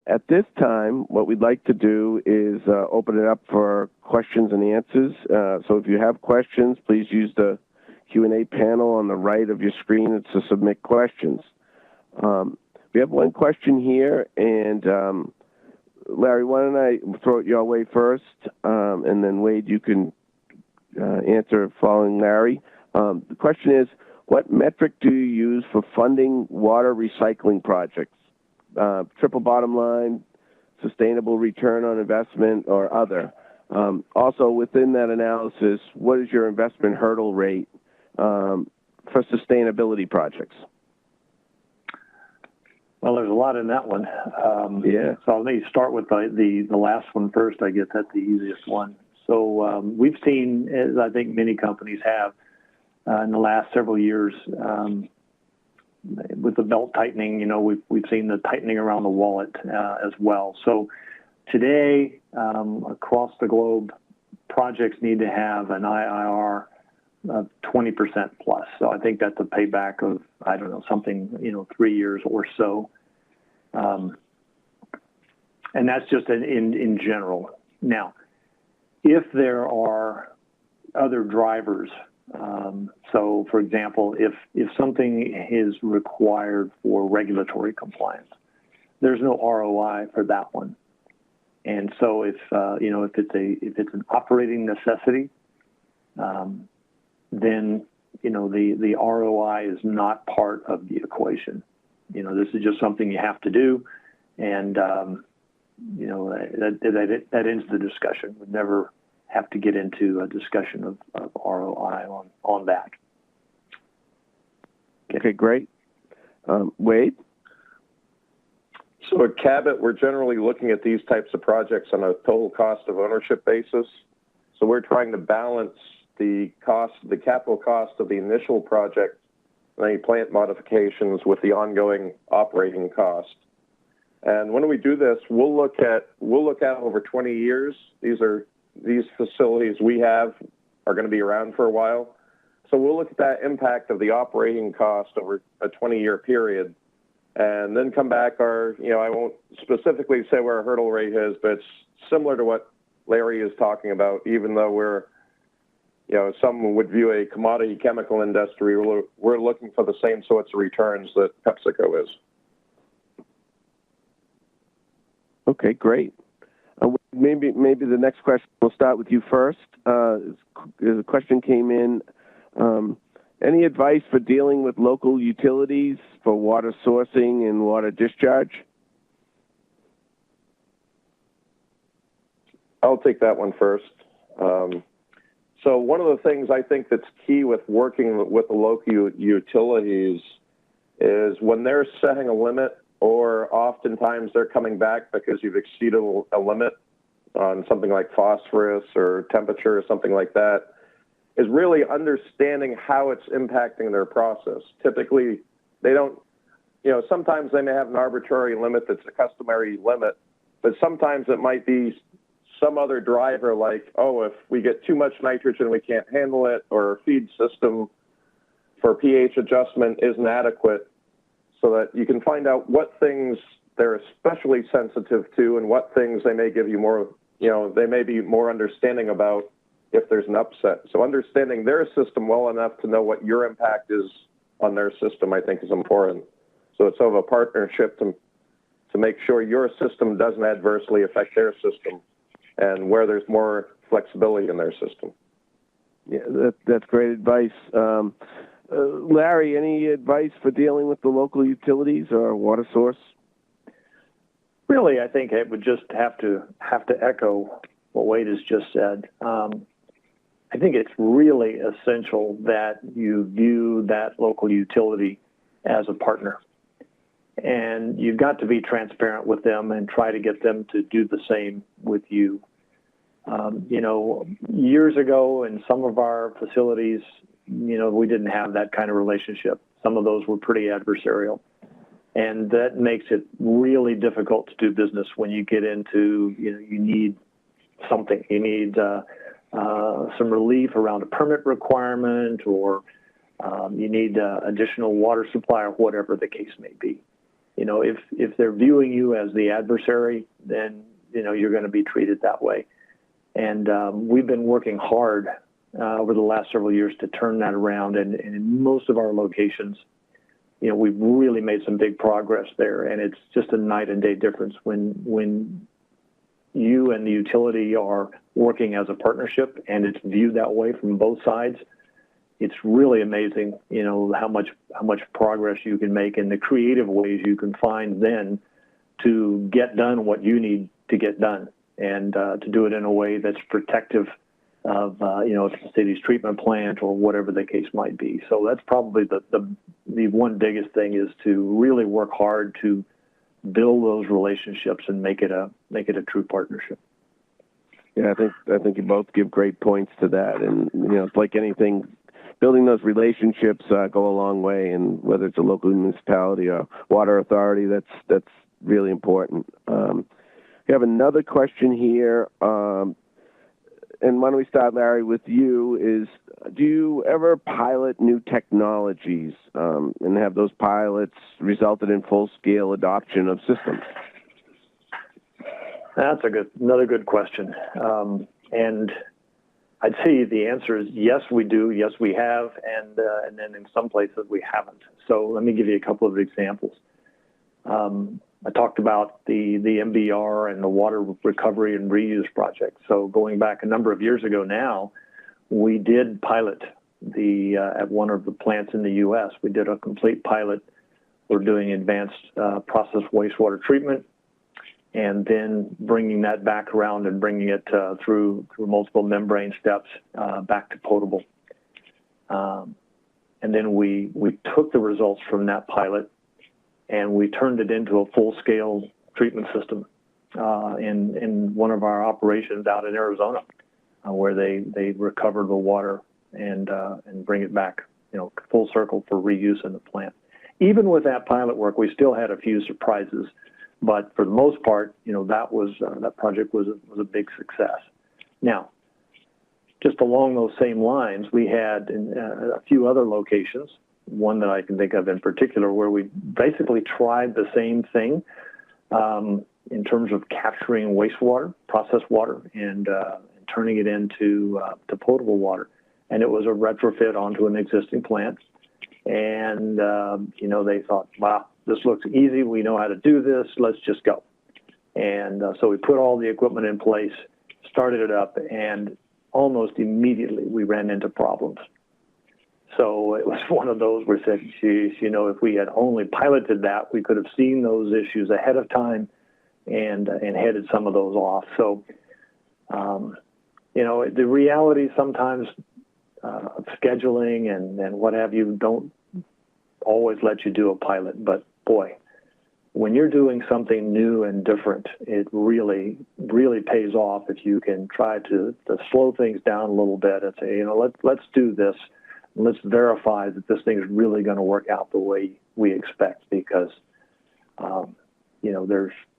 At this time, what we'd like to do is open it up for questions and answers. So if you have questions, please use the Q&A panel on the right of your screen. It's to submit questions. We have one question here, and Larry, why don't I throw it your way first, and then Wade, you can answer following Larry. The question is, what metric do you use for funding water recycling projects? Triple bottom line, sustainable return on investment, or other? Also, within that analysis, what is your investment hurdle rate for sustainability projects? Well, there's a lot in that one. Yeah. So let me start with the last one first. I guess that's the easiest one. So we've seen, as I think many companies have, in the last several years, with the belt tightening, we've seen the tightening around the wallet as well. So today, across the globe, projects need to have an IRR of 20% plus. So I think that's a payback of, I don't know, something, 3 years or so. And that's just in general. Now, if there are other drivers, so for example, if something is required for regulatory compliance, there's no ROI for that one. And so if it's an operating necessity, then the ROI is not part of the equation. This is just something you have to do, and that ends the discussion. We never have to get into a discussion of ROI on that. Okay, great. Wade? So at Cabot, we're generally looking at these types of projects on a total cost of ownership basis. So we're trying to balance the capital cost of the initial project and any plant modifications with the ongoing operating cost. And when we do this, we'll look at over 20 years. These facilities we have are going to be around for a while. So we'll look at that impact of the operating cost over a 20-year period, and then come back I won't specifically say where our hurdle rate is, but it's similar to what Larry is talking about, even though we're, some would view a commodity chemical industry, we're looking for the same sorts of returns that PepsiCo is. Okay, great. Maybe the next question, we'll start with you first. The question came in, any advice for dealing with local utilities for water sourcing and water discharge? I'll take that one first. So one of the things I think that's key with working with the local utilities is when they're setting a limit, or oftentimes they're coming back because you've exceeded a limit on something like phosphorus or temperature or something like that, is really understanding how it's impacting their process. Typically, they don't, sometimes they may have an arbitrary limit that's a customary limit, but sometimes it might be some other driver like, if we get too much nitrogen, we can't handle it, or our feed system for pH adjustment isn't adequate, so that you can find out what things they're especially sensitive to and what things they may give you more, they may be more understanding about if there's an upset. So understanding their system well enough to know what your impact is on their system, I think, is important. So it's sort of a partnership to make sure your system doesn't adversely affect their system, and where there's more flexibility in their system. Yeah, that's great advice. Larry, any advice for dealing with the local utilities or water source? Really, I think it would just have to echo what Wade has just said. I think it's really essential that you view that local utility as a partner. And you've got to be transparent with them and try to get them to do the same with you. Years ago in some of our facilities, we didn't have that kind of relationship. Some of those were pretty adversarial. And that makes it really difficult to do business when you get into, you need something. You need some relief around a permit requirement, or you need additional water supply, or whatever the case may be. if they're viewing you as the adversary, then, you're going to be treated that way. And we've been working hard over the last several years to turn that around. And in most of our locations, we've really made some big progress there. And it's just a night and day difference when you and the utility are working as a partnership and it's viewed that way from both sides. It's really amazing, how much progress you can make and the creative ways you can find then to get done what you need to get done, and to do it in a way that's protective of, if it's the city's treatment plant or whatever the case might be. So that's probably the one biggest thing, is to really work hard to build those relationships and make it a true partnership. Yeah, I think you both give great points to that, and it's like anything. Building those relationships go a long way, and whether it's a local municipality or water authority, that's really important. We have another question here, and why don't we start, Larry, with you? Do you ever pilot new technologies, and have those pilots resulted in full-scale adoption of systems? That's another good question, and I'd say the answer is yes, we do. Yes, we have, and then in some places we haven't. So let me give you a couple of examples. I talked about the MBR and the water recovery and reuse project. So going back a number of years ago now, we did pilot at one of the plants in the U.S. We did a complete pilot. We're doing advanced process wastewater treatment, and then bringing that back around and bringing it through multiple membrane steps back to potable. And then we took the results from that pilot and we turned it into a full-scale treatment system in one of our operations out in Arizona, where they recover the water and bring it back, full circle for reuse in the plant. Even with that pilot work, we still had a few surprises. But for the most part, that project was a big success. Now, just along those same lines, we had a few other locations, one that I can think of in particular, where we basically tried the same thing in terms of capturing wastewater, processed water, and turning it into potable water. And it was a retrofit onto an existing plant. And, they thought, wow, this looks easy. We know how to do this. Let's just go. And so we put all the equipment in place, started it up, and almost immediately we ran into problems. So it was one of those where we said, geez, if we had only piloted that, we could have seen those issues ahead of time and headed some of those off. So, the reality sometimes of scheduling and what have you don't always let you do a pilot. But boy, when you're doing something new and different, it really, really pays off if you can try to slow things down a little bit and say, let's do this. And let's verify that this thing is really going to work out the way we expect, because,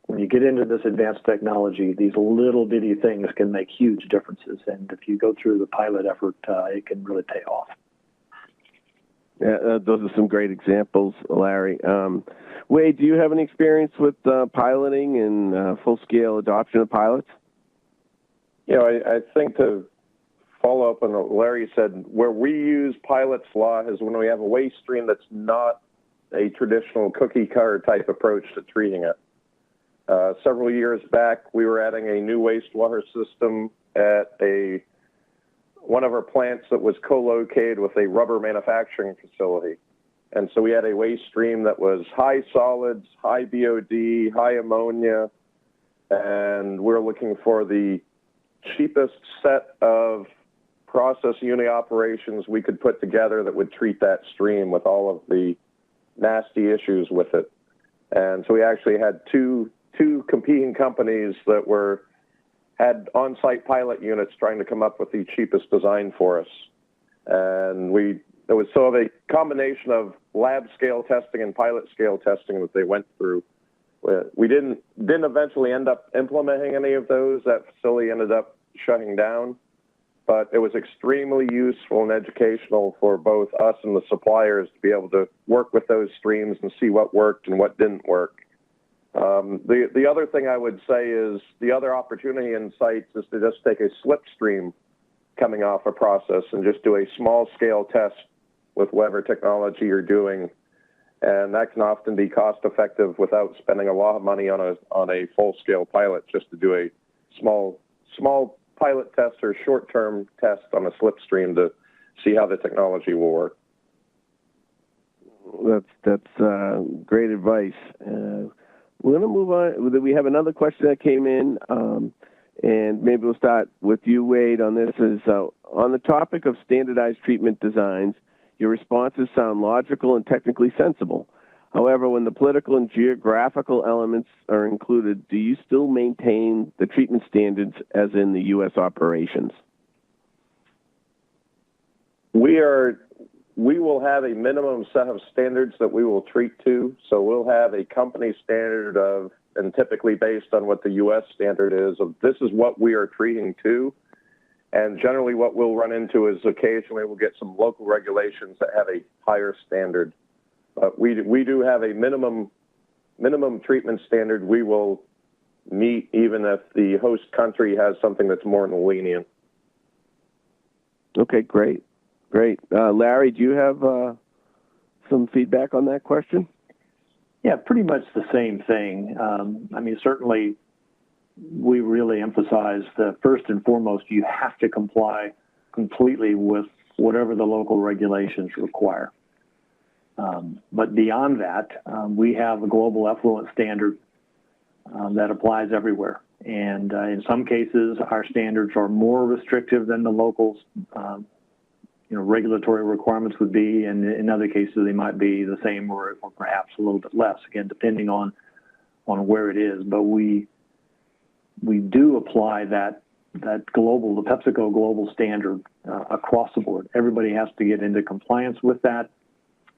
when you get into this advanced technology, these little bitty things can make huge differences. And if you go through the pilot effort, it can really pay off. Yeah, those are some great examples, Larry. Wade, do you have any experience with piloting and full-scale adoption of pilots? I think to follow up on what Larry said, where we use pilots a lot is when we have a waste stream that's not a traditional cookie cutter type approach to treating it. Several years back, we were adding a new wastewater system at one of our plants that was co-located with a rubber manufacturing facility. And so we had a waste stream that was high solids, high BOD, high ammonia, and we're looking for the cheapest set of process unit operations we could put together that would treat that stream with all of the nasty issues with it. And so we actually had two competing companies that had on-site pilot units trying to come up with the cheapest design for us. And there was sort of a combination of lab scale testing and pilot scale testing that they went through. We didn't eventually end up implementing any of those. That facility ended up shutting down, but it was extremely useful and educational for both us and the suppliers to be able to work with those streams and see what worked and what didn't work. The other thing I would say is the other opportunity in sites is to just take a slipstream coming off a process and just do a small scale test with whatever technology you're doing. And that can often be cost effective without spending a lot of money on a full scale pilot, just to do a small pilot test or short term test on a slipstream to see how the technology will work. That's great advice. We're going to move on. We have another question that came in, and maybe we'll start with you, Wade, on this. Is on the topic of standardized treatment designs, your responses sound logical and technically sensible. However, when the political and geographical elements are included, do you still maintain the treatment standards as in the U.S. operations? We will have a minimum set of standards that we will treat to. So we'll have a company standard of, and typically based on what the U.S. standard is, of this is what we are treating to. And generally what we'll run into is occasionally we'll get some local regulations that have a higher standard. But we do have a minimum treatment standard we will meet even if the host country has something that's more lenient. Okay, great. Great. Larry, do you have some feedback on that question? Yeah, pretty much the same thing. I mean, certainly we really emphasize that first and foremost, you have to comply completely with whatever the local regulations require. But beyond that, we have a global effluent standard that applies everywhere. And in some cases, our standards are more restrictive than the locals' regulatory requirements would be, and in other cases they might be the same or perhaps a little bit less, again, depending on where it is. But we do apply that global, the PepsiCo global standard across the board. Everybody has to get into compliance with that.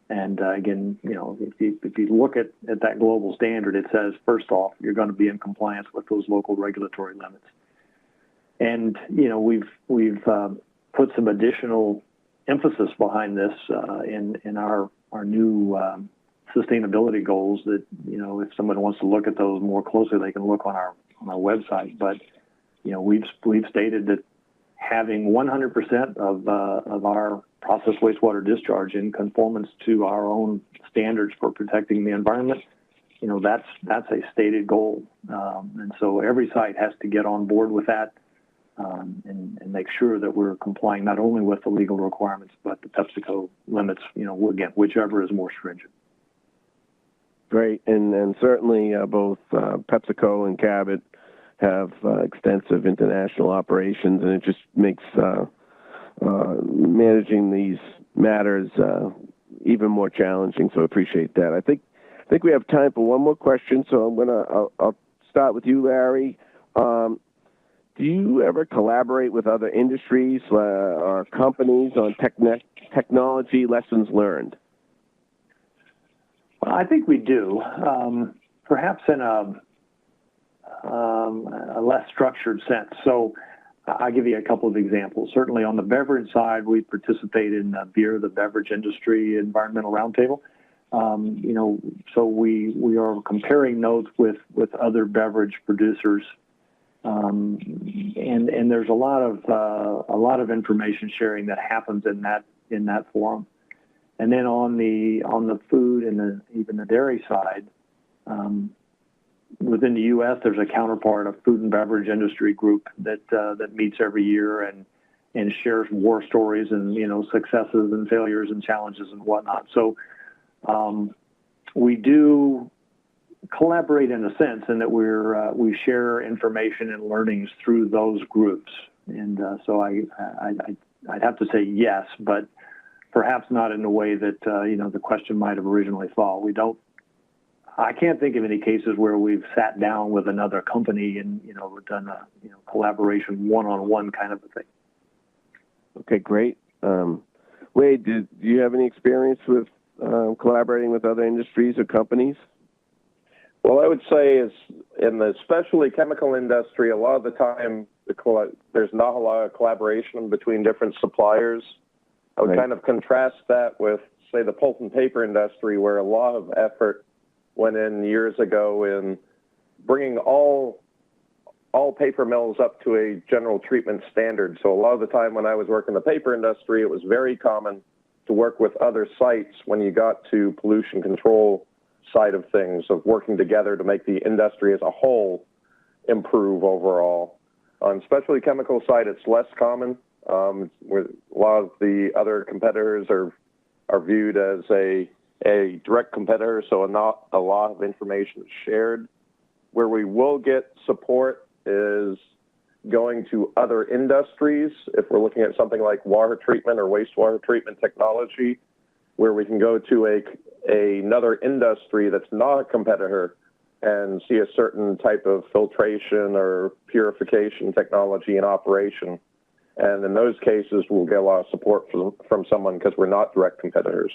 And again, if you look at that global standard, it says, first off, you're going to be in compliance with those local regulatory limits. And, we've put some additional emphasis behind this in our new sustainability goals that, if someone wants to look at those more closely, they can look on our website. But, we've stated that having 100% of our process wastewater discharge in conformance to our own standards for protecting the environment, that's a stated goal. And so every site has to get on board with that and make sure that we're complying not only with the legal requirements, but the PepsiCo limits, again, whichever is more stringent. Great. And certainly both PepsiCo and Cabot have extensive international operations, and it just makes managing these matters even more challenging. So I appreciate that. I think we have time for one more question. So I'll start with you, Larry. Do you ever collaborate with other industries or companies on technology lessons learned? Well, I think we do, perhaps in a less structured sense. So I'll give you a couple of examples. Certainly on the beverage side, we participate in the beverage industry environmental roundtable. So we are comparing notes with other beverage producers. And there's a lot of information sharing that happens in that forum. And then on the food and even the dairy side, within the U.S., there's a counterpart, a food and beverage industry group that meets every year and shares war stories and successes and failures and challenges and whatnot. So we do collaborate in a sense, in that we share information and learnings through those groups. And so I'd have to say yes, but perhaps not in the way that the question might have originally thought. I can't think of any cases where we've sat down with another company and done a collaboration one-on-one kind of a thing. Okay, great. Wade, do you have any experience with collaborating with other industries or companies? Well, I would say is in the specialty chemical industry, a lot of the time there's not a lot of collaboration between different suppliers. I would kind of contrast that with, say, the pulp and paper industry, where a lot of effort went in years ago in bringing all paper mills up to a general treatment standard. So a lot of the time when I was working in the paper industry, it was very common to work with other sites when you got to pollution control side of things, of working together to make the industry as a whole improve overall. On specialty chemical side, it's less common. Where a lot of the other competitors are viewed as a direct competitor, so not a lot of information is shared. Where we will get support is going to other industries. If we're looking at something like water treatment or wastewater treatment technology, where we can go to another industry that's not a competitor and see a certain type of filtration or purification technology in operation. And in those cases, we'll get a lot of support from someone because we're not direct competitors.